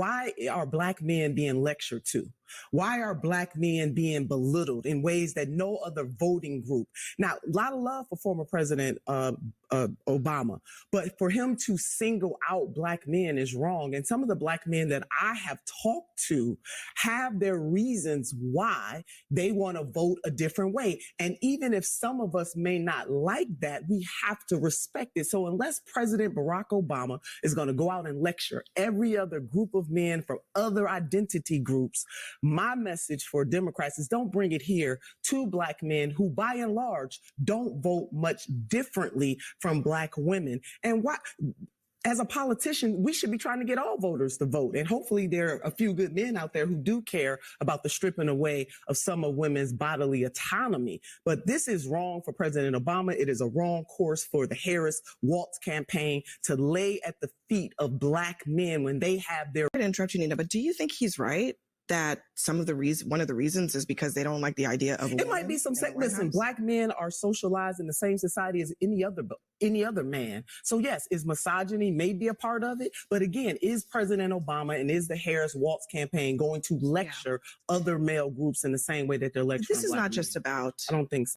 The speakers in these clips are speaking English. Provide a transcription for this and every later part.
why are Black men being lectured to? Why are Black men being belittled in ways that no other voting group? Now, a lot of love for former President Obama, but for him to single out Black men is wrong. And some of the Black men that I have talked to have their reasons why they want to vote a different way. And even if some of us may not like that, we have to respect it. So unless President Barack Obama is going to go out and lecture every other group of men from other identity groups, my message for Democrats is don't bring it here to Black men who, by and large, don't vote much differently from Black women. And why, as a politician, we should be trying to get all voters to vote. And hopefully there are a few good men out there who do care about the stripping away of some of women's bodily autonomy. But this is wrong for President Obama. It is a wrong course for the Harris-Walz campaign to lay at the feet of Black men when they have their... I didn't interrupt you, Nina, but do you think he's right that one of the reasons is because they don't like the idea of it might be some listen, Black men are socialized in the same society as any other man. So yes, is misogyny maybe a part of it? But again, is President Obama and is the Harris-Walz campaign going to lecture other male groups in the same way that they're lecturing This is Black not men? just about... I don't think so.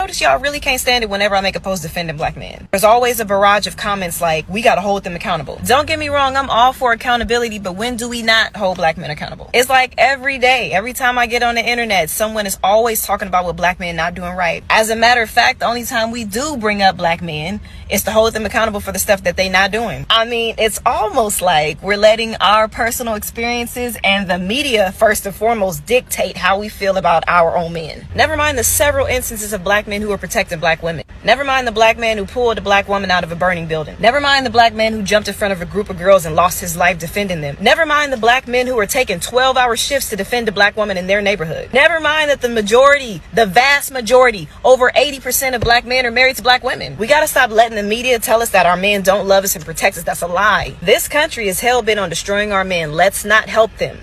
Notice y'all really can't stand it whenever I make a post defending Black men. There's always a barrage of comments like, we gotta hold them accountable. Don't get me wrong, I'm all for accountability, but when do we not hold Black men accountable? It's like every day, every time I get on the internet, someone is always talking about what Black men not doing right. As a matter of fact, the only time we do bring up Black men is to hold them accountable for the stuff that they not doing. I mean, it's almost like we're letting our personal experiences and the media, first and foremost, dictate how we feel about our own men. Never mind the several instances of Black men who are protecting Black women. Never mind the Black man who pulled a Black woman out of a burning building. Never mind the Black man who jumped in front of a group of girls and lost his life defending them. Never mind the Black men who are taking 12-hour shifts to defend a Black woman in their neighborhood. Never mind that the vast majority, over 80% of Black men are married to Black women. We gotta stop letting the media tell us that our men don't love us and protect us. That's a lie. This country is hell-bent on destroying our men. Let's not help them.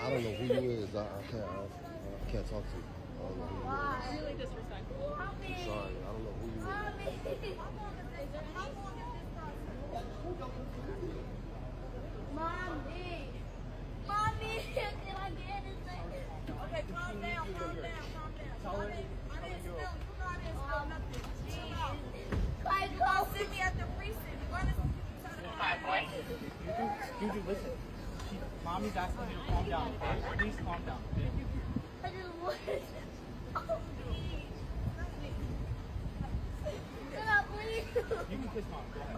I don't know who you is. I can't talk to you. I don't know who you is. Really disrespectful. I'm sorry. I don't know who you is. Mommy, can I get it? Okay, calm down. Mommy, I didn't spill nothing. Call Sydney at the precinct. Juju, listen. Mommy's asking you to calm down. Please calm down. I just want to... Oh, please. You can kiss mom. Go ahead.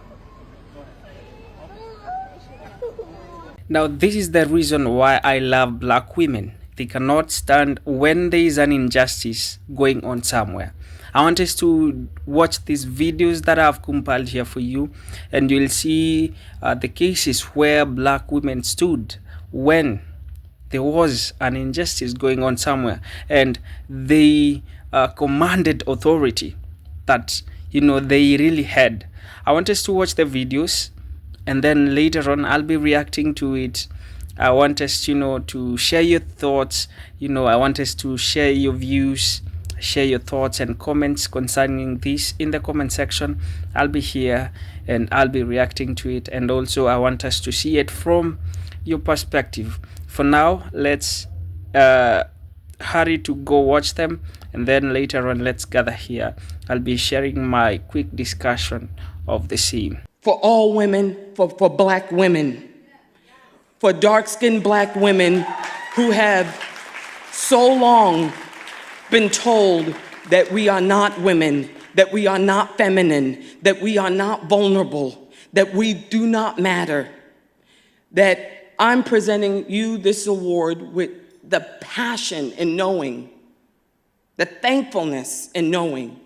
Now, this is the reason why I love Black women. They cannot stand when there is an injustice going on somewhere. I want us to watch these videos that I've compiled here for you, and you'll see the cases where Black women stood when there was an injustice going on somewhere, and they commanded authority that, you know, they really had. I want us to watch the videos, and then later on I'll be reacting to it. I want us, you know, to share your thoughts. You know, I want us to share your views, share your thoughts and comments concerning this in the comment section. I'll be here and I'll be reacting to it, and also I want us to see it from your perspective. For now, let's hurry to go watch them, and then later on let's gather here. I'll be sharing my quick discussion of the scene. For all women, for Black women, for dark-skinned Black women who have so long been told that we are not women, that we are not feminine, that we are not vulnerable, that we do not matter, that I'm presenting you this award with the passion in knowing, the thankfulness in knowing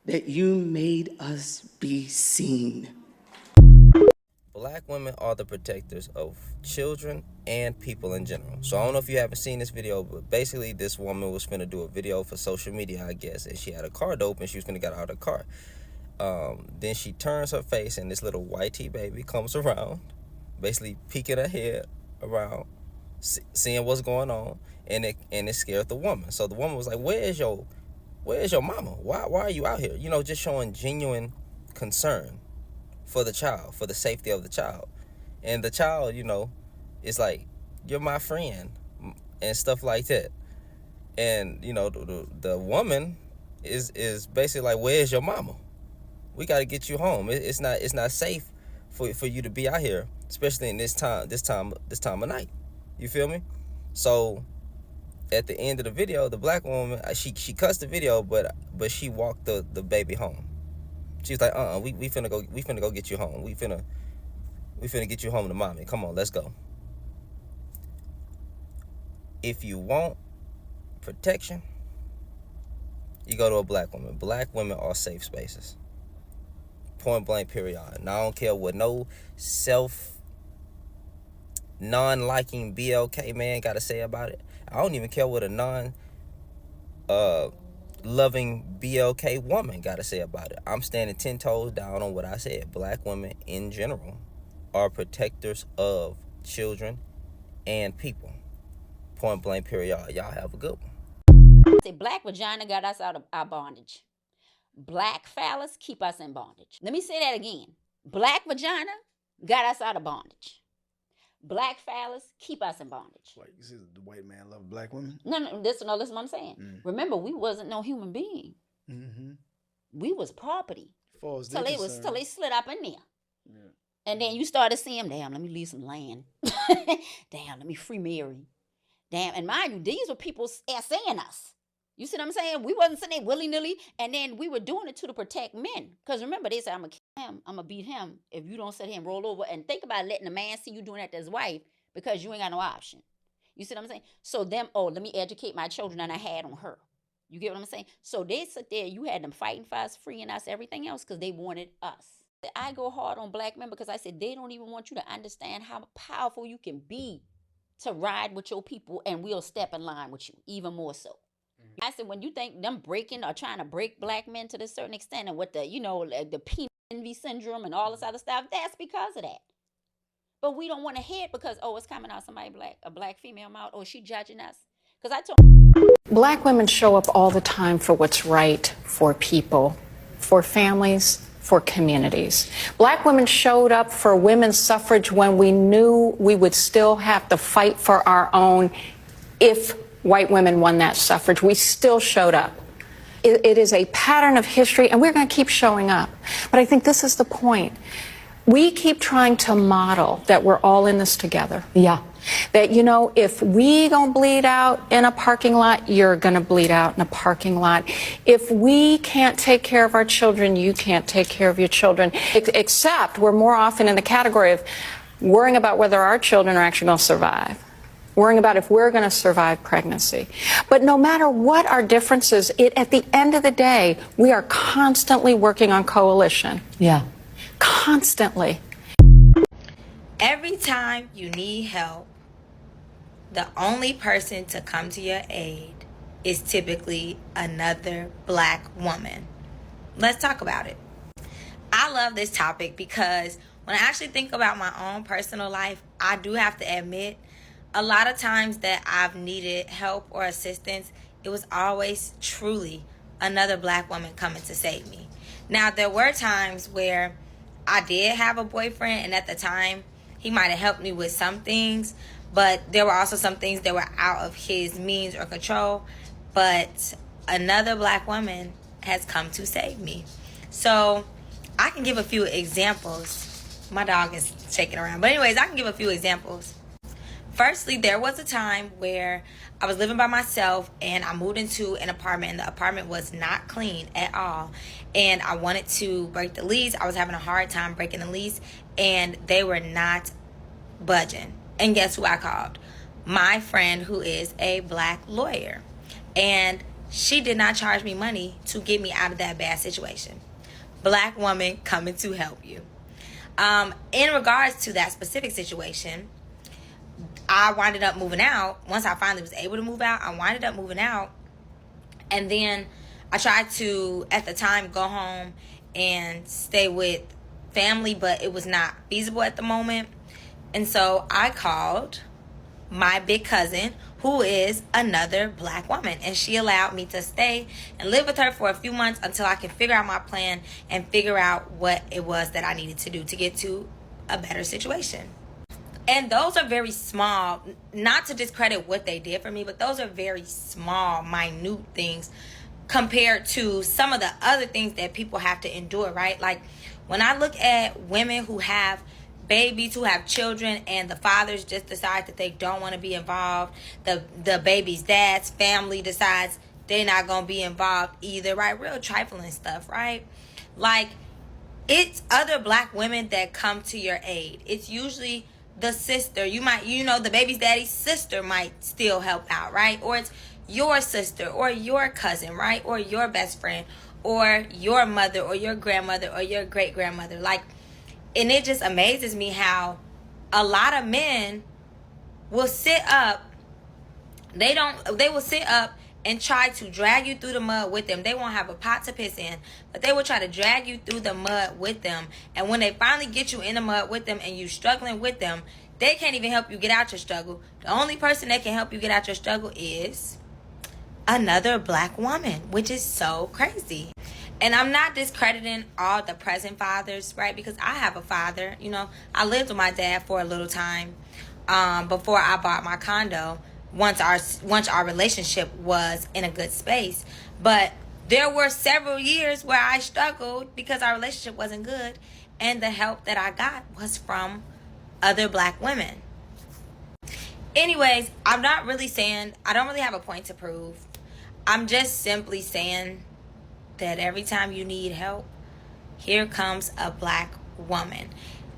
that you made us be seen. Black women are the protectors of children and people in general. So I don't know if you haven't seen this video, but basically this woman was finna do a video for social media, I guess, and she had a car door open. She was finna get out of the car. Then she turns her face and this little white tea baby comes around, basically peeking her head around, seeing what's going on, and it scared the woman. So the woman was like, where's your mama? Why are you out here? You know, just showing genuine concern for the child, for the safety of the child. And the child, you know, is like, you're my friend, and stuff like that. And, you know, the woman is basically like, where's your mama? We got to get you home. It's not safe for you to be out here, especially in this time of night. You feel me? So at the end of the video, the black woman, she cuts the video, but she walked the baby home. She was like, we finna go get you home. We finna get you home to mommy. Come on, let's go. If you want protection, you go to a black woman. Black women are safe spaces. Point blank, period. Now I don't care what no non-liking BLK man gotta say about it. I don't even care what a loving BLK woman gotta say about it. I'm standing 10 toes down on what I said. Black women in general are protectors of children and people. Point blank, period. Y'all have a good one. Say black vagina got us out of our bondage. Black phallus keep us in bondage. Let me say that again. Black vagina got us out of bondage. Black phallus keep us in bondage. Like you said, the white man love black women? No, listen what I'm saying. Remember, we wasn't no human being. We was property. Till they slid up in there. Yeah. And then you started seeing, damn, let me leave some land. Damn, let me free Mary. Damn, and mind you, these were people saying us. You see what I'm saying? We wasn't sitting there willy-nilly, and then we were doing it to protect men. Because remember, they said, I'm going to kill him, I'm going to beat him if you don't sit here and roll over. And think about letting a man see you doing that to his wife because you ain't got no option. You see what I'm saying? So them, let me educate my children, and I had on her. You get what I'm saying? So they sit there, you had them fighting for us, freeing us, everything else, because they wanted us. I go hard on black men because I said they don't even want you to understand how powerful you can be to ride with your people, and we'll step in line with you, even more so. I said, when you think them breaking or trying to break black men to a certain extent, and with the, you know, the penis envy syndrome and all this other stuff, that's because of that. But we don't want to hear it because, it's coming out somebody a black female mouth, she judging us. Because I told Black women show up all the time for what's right for people, for families, for communities. Black women showed up for women's suffrage when we knew we would still have to fight for our own if white women won that suffrage. We still showed up. It is a pattern of history, and we're going to keep showing up. But I think this is the point. We keep trying to model that we're all in this together. Yeah. That, you know, if we don't bleed out in a parking lot, you're going to bleed out in a parking lot. If we can't take care of our children, you can't take care of your children. Except we're more often in the category of worrying about whether our children are actually going to survive. Worrying about if we're going to survive pregnancy. But no matter what our differences, at the end of the day, we are constantly working on coalition. Yeah. Constantly. Every time you need help, the only person to come to your aid is typically another black woman. Let's talk about it. I love this topic because when I actually think about my own personal life, I do have to admit, a lot of times that I've needed help or assistance, it was always truly another black woman coming to save me. Now, there were times where I did have a boyfriend, and at the time, he might have helped me with some things, but there were also some things that were out of his means or control. But another black woman has come to save me. So I can give a few examples. My dog is shaking around. But anyways, I can give a few examples. Firstly, there was a time where I was living by myself and I moved into an apartment, and the apartment was not clean at all. And I wanted to break the lease. I was having a hard time breaking the lease, and they were not budging. And guess who I called? My friend, who is a black lawyer. And she did not charge me money to get me out of that bad situation. Black woman coming to help you. In regards to that specific situation, I winded up moving out. Once I finally was able to move out, I winded up moving out. And then I tried to, at the time, go home and stay with family, but it was not feasible at the moment. And so I called my big cousin, who is another black woman, and she allowed me to stay and live with her for a few months until I could figure out my plan and figure out what it was that I needed to do to get to a better situation. And those are very small, not to discredit what they did for me, but those are very small, minute things compared to some of the other things that people have to endure, right? Like when I look at women who have babies, who have children, and the fathers just decide that they don't want to be involved, the baby's dad's family decides they're not going to be involved either, right? Real trifling stuff, right? Like, it's other black women that come to your aid. It's usually the sister. The baby's daddy's sister might still help out, right? Or it's your sister or your cousin, right? Or your best friend or your mother or your grandmother or your great grandmother. Like, and it just amazes me how a lot of men will sit up. They will sit up and try to drag you through the mud with them. They won't have a pot to piss in, but they will try to drag you through the mud with them. And when they finally get you in the mud with them and you struggling with them, they can't even help you get out your struggle. The only person that can help you get out your struggle is another black woman, which is so crazy. And I'm not discrediting all the present fathers, right? Because I have a father. I lived with my dad for a little time before I bought my condo. Once our relationship was in a good space, but there were several years where I struggled because our relationship wasn't good, and the help that I got was from other black women. Anyways, I don't really have a point to prove. I'm just simply saying that every time you need help, here comes a black woman.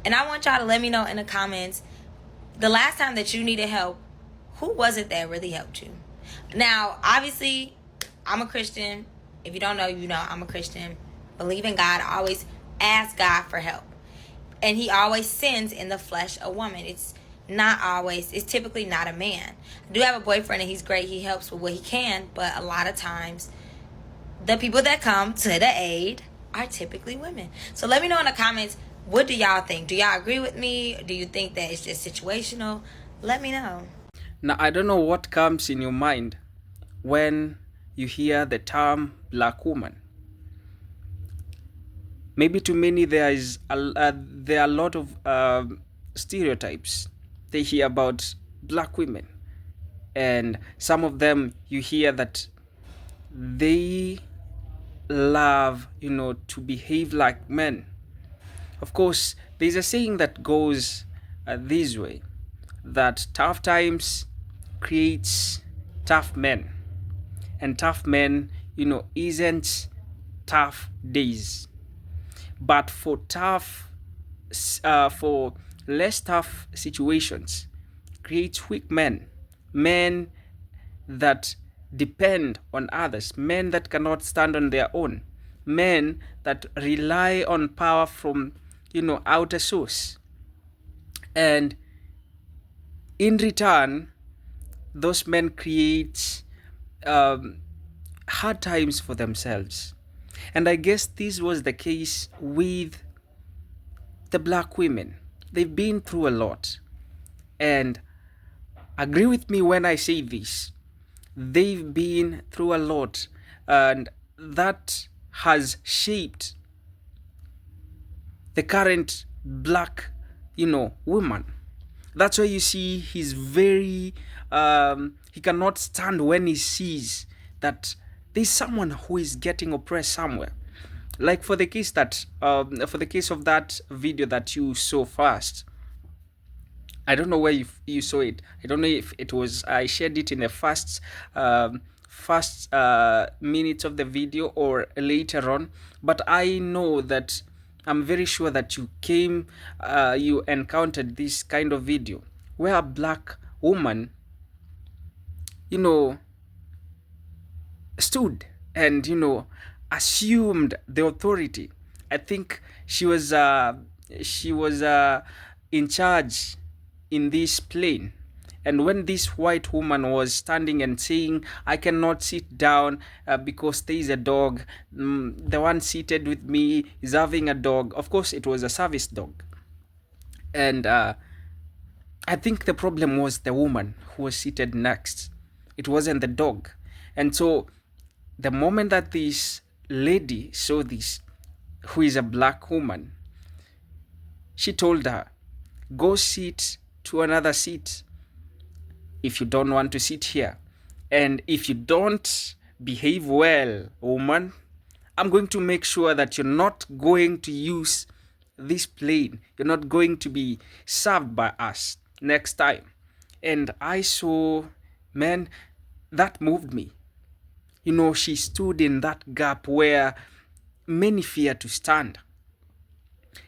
And I want y'all to let me know in the comments, the last time that you needed help, who was it that really helped you? Now, obviously, I'm a Christian. If you don't know, you know I'm a Christian. Believe in God. I always ask God for help. And he always sends in the flesh a woman. It's typically not a man. I do have a boyfriend and he's great. He helps with what he can. But a lot of times, the people that come to the aid are typically women. So let me know in the comments, what do y'all think? Do y'all agree with me? Do you think that it's just situational? Let me know. Now, I don't know what comes in your mind when you hear the term black woman. Maybe to many there are a lot of stereotypes they hear about black women. And some of them you hear that they love, to behave like men. Of course, there's a saying that goes this way, that tough times creates tough men, and tough men isn't tough days, but for less tough situations creates weak men that depend on others, men that cannot stand on their own, men that rely on power from outer source, and in return those men create hard times for themselves. And I guess this was the case with the black women. They've been through a lot, and agree with me when I say this. They've been through a lot, and that has shaped the current black woman. That's why you see he's very he cannot stand when he sees that there's someone who is getting oppressed somewhere. Like for the case of that video that you saw first, I don't know where you saw it. I don't know if it was, I shared it in the first minutes of the video or later on, but I know that I'm very sure that you encountered this kind of video where a black woman, stood and, assumed the authority. I think she was in charge in this plane. And when this white woman was standing and saying, I cannot sit down because there is a dog, the one seated with me is having a dog. Of course, it was a service dog. And I think the problem was the woman who was seated next. It wasn't the dog. And so the moment that this lady saw this, who is a black woman, she told her, go sit to another seat if you don't want to sit here. And if you don't behave well, woman, I'm going to make sure that you're not going to use this plane. You're not going to be served by us next time. And I saw, man, that moved me. She stood in that gap where many fear to stand.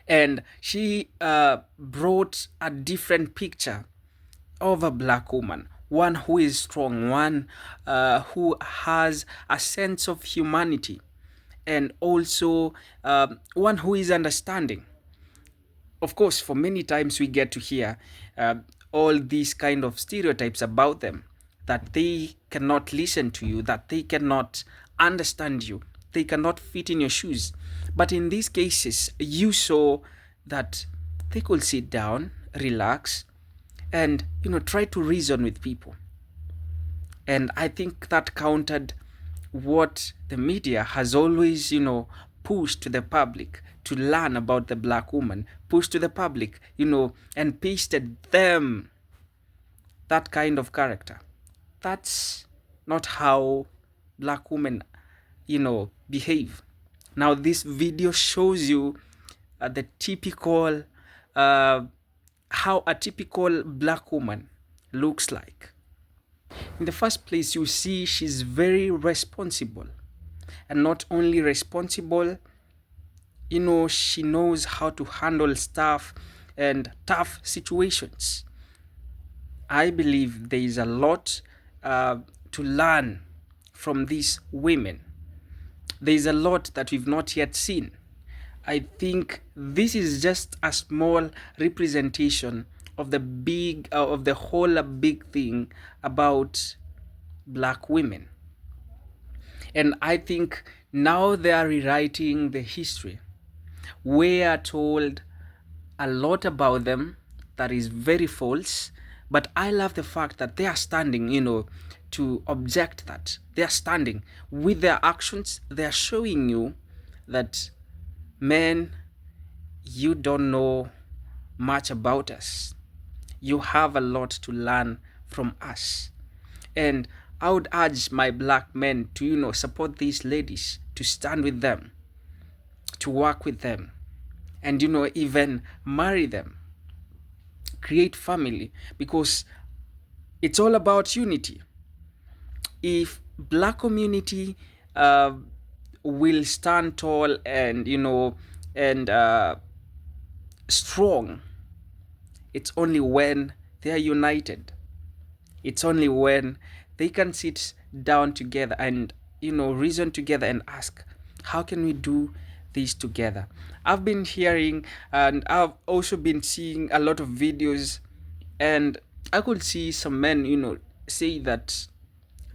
And she brought a different picture of a black woman, one who is strong, one who has a sense of humanity, and also one who is understanding. Of course, for many times we get to hear all these kind of stereotypes about them, that they cannot listen to you, that they cannot understand you, they cannot fit in your shoes. But in these cases, you saw that they could sit down, relax, and try to reason with people. And I think that countered what the media has always pushed to the public, to learn about the black woman, pushed to the public, and pasted them that kind of character. That's not how black women behave. Now this video shows you the typical how a typical black woman looks like. In the first place, you see she's very responsible. And not only responsible, she knows how to handle stuff and tough situations. I believe there is a lot to learn from these women. There is a lot that we've not yet seen. I think this is just a small representation of the whole big thing about black women. And I think now they are rewriting the history. We are told a lot about them that is very false, but I love the fact that they are standing, to object that. They are standing with their actions. They are showing you that, men, you don't know much about us. You have a lot to learn from us. And I would urge my black men to, support these ladies, to stand with them, to work with them, and, even marry them, create family, because it's all about unity. If black community will stand tall and, strong, it's only when they are united. It's only when they can sit down together and, reason together and ask, how can we do this together? I've been hearing and I've also been seeing a lot of videos, and I could see some men, say that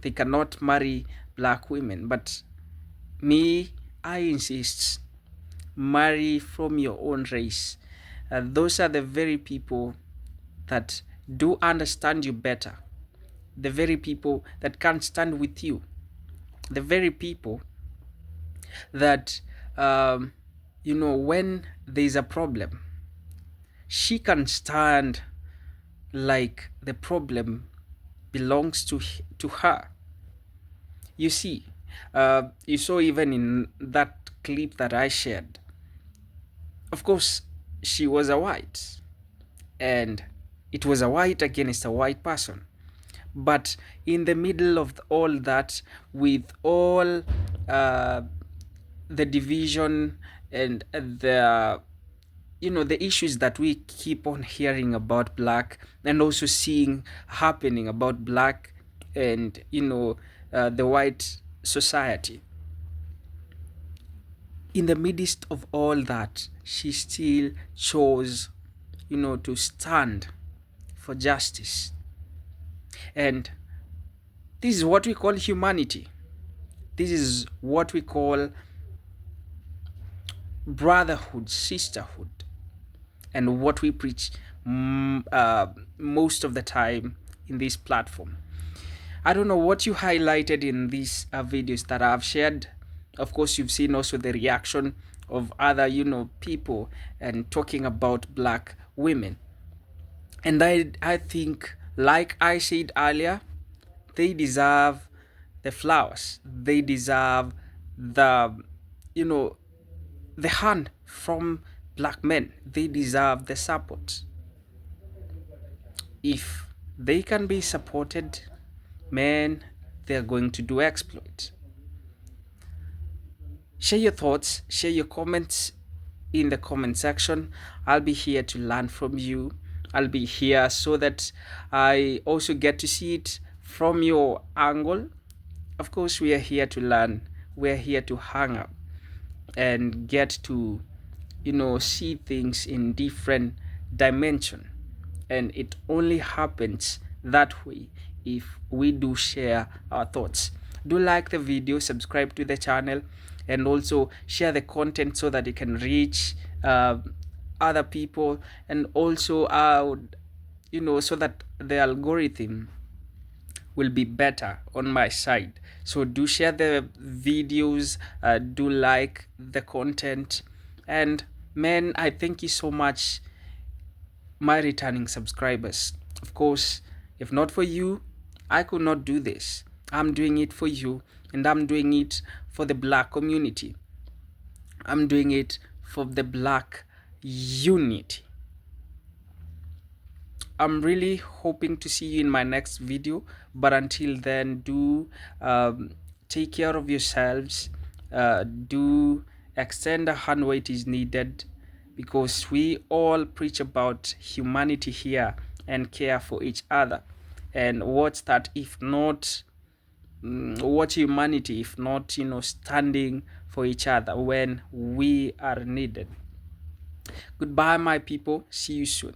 they cannot marry black women. But me, I insist, marry from your own race. Those are the very people that do understand you better. The very people that can stand with you. The very people that, when there's a problem, she can stand like the problem belongs to her. You see, you saw even in that clip that I shared, of course, she was a white, and it was a white against a white person. But in the middle of all that, with all the division and the issues that we keep on hearing about black, and also seeing happening about black and the white society. In the midst of all that, she still chose, to stand for justice. And this is what we call humanity. This is what we call brotherhood, sisterhood, and what we preach most of the time in this platform. I don't know what you highlighted in these videos that I've shared. Of course, you've seen also the reaction of other, people and talking about black women. And I think, like I said earlier, they deserve the flowers. They deserve the, the hand from black men. They deserve the support. If they can be supported, man, they're going to do exploits. Share your thoughts, share your comments in the comment section. I'll be here to learn from you. I'll be here so that I also get to see it from your angle. Of course, we are here to learn. We're here to hang out and get to, see things in different dimension. And it only happens that way if we do share our thoughts. Do like the video, subscribe to the channel, and also share the content so that it can reach other people, and also so that the algorithm will be better on my side. So do share the videos, do like the content, and man, I thank you so much, my returning subscribers. Of course, if not for you, I could not do this. I'm doing it for you, and I'm doing it for the black community. I'm doing it for the black unity. I'm really hoping to see you in my next video, but until then, do take care of yourselves. Do extend a hand where it is needed, because we all preach about humanity here and care for each other. And what's that if not what humanity if not standing for each other when we are needed? Goodbye, my people. See you soon.